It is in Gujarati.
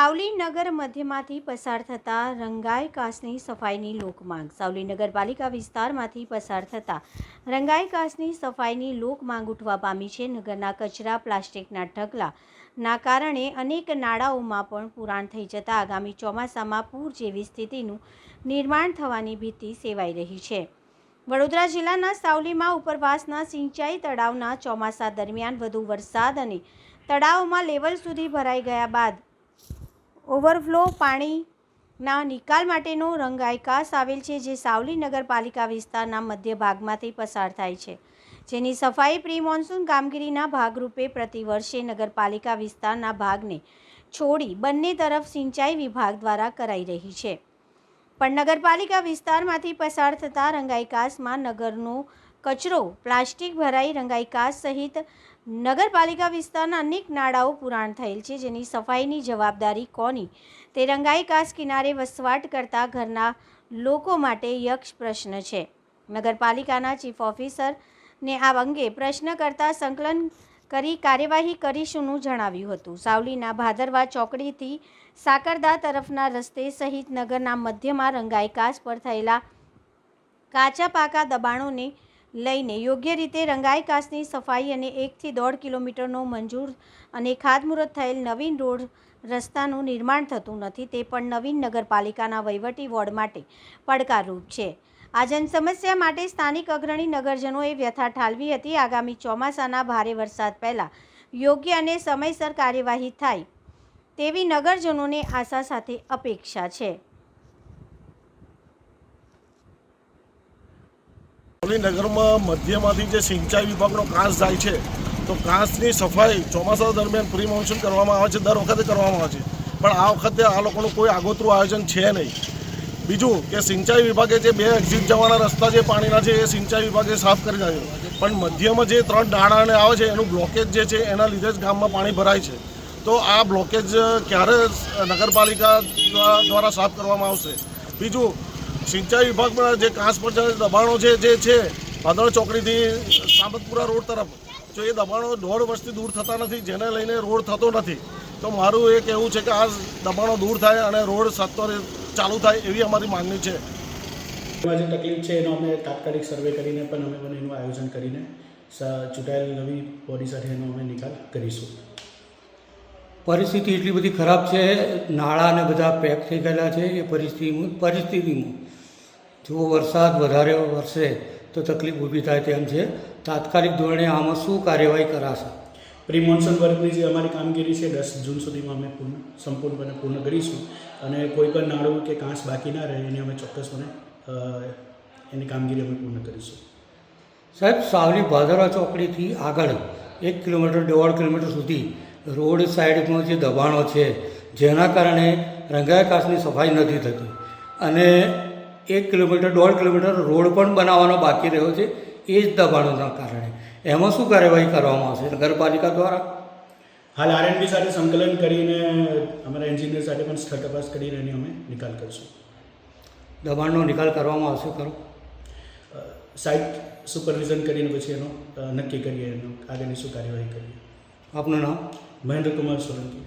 સાવલી નગર મધ્યમાંથી પસાર થતા રંગાઈ કાસની સફાઈની લોકમાંગ। સાવલી નગરપાલિકા વિસ્તારમાંથી પસાર થતા રંગાઈ કાસની સફાઈની લોકમાંગ ઉઠવા પામી છે। નગરના કચરા, પ્લાસ્ટિકના ઢગલાના કારણે અનેક નાળાઓમાં પણ પુરાણ થઈ જતા આગામી ચોમાસામાં પૂર જેવી સ્થિતિનું નિર્માણ થવાની ભીતિ સેવાઈ રહી છે। વડોદરા જિલ્લાના સાવલીમાં ઉપરવાસના સિંચાઈ તળાવના ચોમાસા દરમિયાન વધુ વરસાદ અને તળાવમાં લેવલ સુધી ભરાઈ ગયા બાદ ઓવરફ્લો પાણીના નિકાલ માટેનો રંગાઈ કાસ આવેલ છે, જે સાવલી નગરપાલિકા વિસ્તારના મધ્ય ભાગમાંથી પસાર થાય છે, જેની સફાઈ પ્રી મોન્સૂન કામગીરીના ભાગરૂપે પ્રતિ વર્ષે નગરપાલિકા વિસ્તારના ભાગને છોડી બંને તરફ સિંચાઈ વિભાગ દ્વારા કરાઈ રહી છે। પણ નગરપાલિકા વિસ્તારમાંથી પસાર થતા રંગાઈ કાસમાં નગરનો કચરો, પ્લાસ્ટિક ભરાઈ રંગાઈ કાસ સહિત નગરપાલિકા વિસ્તારના અનેક નાળાઓ પુરાણ થયેલ છે, જેની સફાઈની જવાબદારી કોની તે રંગાઈ કાસ કિનારે વસવાટ કરતા ઘરના લોકો માટે યક્ષ પ્રશ્ન છે। નગરપાલિકાના ચીફ ઓફિસરને આ અંગે પ્રશ્ન કરતા સંકલન કરી કાર્યવાહી કરીશુંનું જણાવ્યું હતું। સાવલીના ભાદરવા ચોકડીથી સાકરદા તરફના રસ્તે સહિત નગરના મધ્યમાં રંગાઈ કાસ પર થયેલા કાચા પાકા દબાણોને લઈને યોગ્ય રીતે રંગાઈ કાસની સફાઈ અને 1 થી 1.5 કિલોમીટરનો મંજૂર અને ખાતમુહૂર્ત થયેલ નવીન રોડ રસ્તાનું નિર્માણ થતું નથી, તે પણ નવીન નગરપાલિકાના વહીવટી વોર્ડ માટે પડકારરૂપ છે। આ જન સમસ્યા માટે સ્થાનિક અગ્રણી નગરજનોએ વ્યથા ઠાલવી હતી। આગામી ચોમાસાના ભારે વરસાદ પહેલા યોગ્ય અને સમયસર કાર્યવાહી થાય તેવી નગરજનોને આશા સાથે અપેક્ષા છે। સાવલી નગરમાં મધ્યમાંથી જે સિંચાઈ વિભાગનો કાંસ જાય છે, તો કાંસની સફાઈ ચોમાસા દરમિયાન પ્રી મોન્સૂન કરવામાં આવે છે, દર વખતે કરવામાં આવે છે, પણ આ વખતે આ લોકોનું કોઈ આગોતરું આયોજન છે નહીં। બીજું કે સિંચાઈ વિભાગે જે 2 એક્ઝિટ જવાના રસ્તા જે પાણીના છે એ સિંચાઈ વિભાગે સાફ કરી નાખ્યો, પણ મધ્યમાં જે 3 નાળાને આવે છે એનું બ્લોકેજ જે છે એના લીધે જ ગામમાં પાણી ભરાય છે। તો આ બ્લોકેજ ક્યારે નગરપાલિકા દ્વારા સાફ કરવામાં આવશે? બીજું, સિંચાઈ વિભાગમાં જે કાંસ પર દબાણો છે જે છે ભાદરવા ચોકડીથી સામતપુરા રોડ તરફ, જો એ દબાણો 1.5 વર્ષથી દૂર થતા નથી, જેને લઈને રોડ થતો નથી। તો મારું એ કહેવું છે કે આ દબાણો દૂર થાય અને રોડ સત્વરે ચાલુ થાય એવી અમારી માંગણી છે। એમાં જે તકલીફ છે એનો અમે તાત્કાલિક સર્વે કરીને પણ અમે પણ એનું આયોજન કરીને ચૂંટાયેલ નવી બોડી સાથે એનો અમે નિકાલ કરીશું। પરિસ્થિતિ એટલી બધી ખરાબ છે, નાળા ને બધા પેક થઈ ગયેલા છે। એ પરિસ્થિતિમાં જો વરસાદ વધારે વરસે તો તકલીફ ઊભી થાય તેમ છે। તાત્કાલિક ધોરણે આમાં શું કાર્યવાહી કરાશે? પ્રી મોન્સૂન વર્કની જે અમારી કામગીરી છે 10 જૂન સુધીમાં અમે સંપૂર્ણપણે પૂર્ણ કરીશું અને કોઈ પણ નાળું કે કાંસ બાકી ના રહે એની અમે ચોક્કસપણે એની કામગીરી અમે પૂર્ણ કરીશું। સાહેબ, સાવલી ભાદરવા ચોકડીથી આગળ 1 કિલોમીટર 1.5 કિલોમીટર સુધી રોડ સાઈડમાં જે દબાણો છે જેના કારણે રંગાઈ કાસની સફાઈ નથી થતી અને 1 કિલોમીટર 1.5 કિલોમીટર રોડ પણ બનાવવાનો બાકી રહ્યો છે એ જ દબાણોના કારણે। એમાં શું કાર્યવાહી કરવામાં આવશે નગરપાલિકા દ્વારા? હાલ આરએનબી સાથે સંકલન કરીને અમારા એન્જિનિયર સાથે પણ સ્થળ તપાસ કરીને એની અમે નિકાલ કરીશું। દબાણનો નિકાલ કરવામાં આવશે ખરો? સાઇટ સુપરવિઝન કરીને પછી એનો નક્કી કરીએ, એનો આગળની શું કાર્યવાહી કરીએ। આપનું નામ? મહેન્દ્ર કુમાર સોલંકી।